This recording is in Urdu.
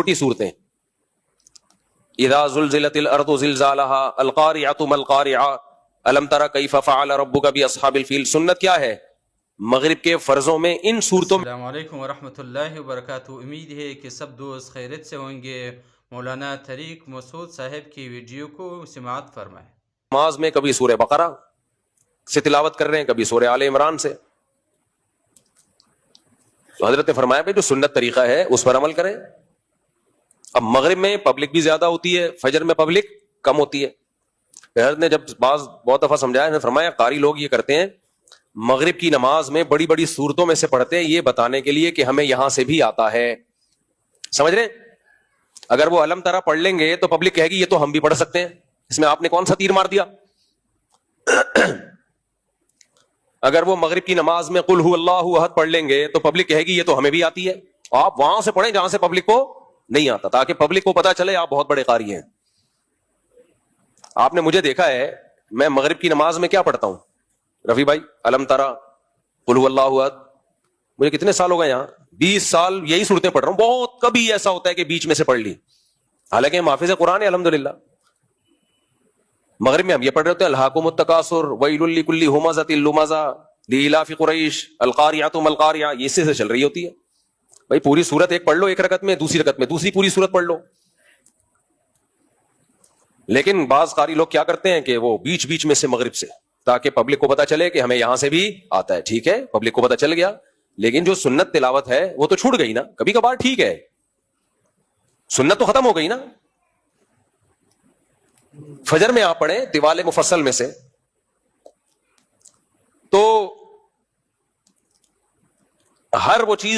چھوٹی صورتیں. اذا زلزلت الارض زلزالها القارعة ما القارعة الم تر کیف فعل ربک باصحاب الفیل. سنت کیا ہے مغرب کے فرضوں میں ان صورتوں میں. السلام علیکم ورحمۃ اللہ وبرکاتہ. امید ہے کہ سب دوست خیریت سے ہوں گے. مولانا طریق مسعود صاحب کی ویڈیو کو سماعت فرمائیں. نماز میں کبھی سورہ بقرہ سے تلاوت کر رہے ہیں, کبھی سورہ آل عمران سے. تو حضرت نے فرمایا کہ جو سنت طریقہ ہے اس پر عمل کریں. اب مغرب میں پبلک بھی زیادہ ہوتی ہے, فجر میں پبلک کم ہوتی ہے. حضرت نے جب بہت دفعہ سمجھایا, نے فرمایا قاری لوگ یہ کرتے ہیں مغرب کی نماز میں بڑی بڑی صورتوں میں سے پڑھتے ہیں یہ بتانے کے لیے کہ ہمیں یہاں سے بھی آتا ہے. سمجھ رہے ہیں؟ اگر وہ علم ترا پڑھ لیں گے تو پبلک کہے گی یہ تو ہم بھی پڑھ سکتے ہیں, اس میں آپ نے کون سا تیر مار دیا. اگر وہ مغرب کی نماز میں قل هو اللہ احد پڑھ لیں گے تو پبلک کہے گی یہ تو ہمیں بھی آتی ہے. آپ وہاں سے پڑھیں جہاں سے پبلک کو نہیں آتا, تاکہ پبلک کو پتا چلے آپ بہت بڑے قاری ہیں. آپ نے مجھے دیکھا ہے میں مغرب کی نماز میں کیا پڑھتا ہوں رفیع بھائی, علم ترا قل هو اللہ احد. مجھے کتنے سال ہو گئے یہاں, 20 سال یہی صورتیں پڑھ رہا ہوں. بہت کبھی ایسا ہوتا ہے کہ بیچ میں سے پڑھ لی, حالانکہ ہم حافظ قرآن ہے الحمدللہ. مغرب میں ہم یہ پڑھ رہے ہوتے ہیں الہاکم التکاثر ویل لکل ہمزۃ لمزہ لإلاف قریش القاریۃ ما القاریہ. یہ سے چل رہی ہوتی ہے. بھائی پوری سورت ایک پڑھ لو ایک رکعت میں, دوسری رکعت میں دوسری پوری سورت پڑھ لو. لیکن بعض قاری لوگ کیا کرتے ہیں کہ وہ بیچ بیچ میں سے مغرب سے, تاکہ پبلک کو پتا چلے کہ ہمیں یہاں سے بھی آتا ہے. ٹھیک ہے, پبلک کو پتا چل گیا, لیکن جو سنت تلاوت ہے وہ تو چھوٹ گئی نا. کبھی کبھار ٹھیک ہے, سنت تو ختم ہو گئی نا. فجر میں آپ پڑھیں طوال مفصل میں سے, تو ہر وہ چیز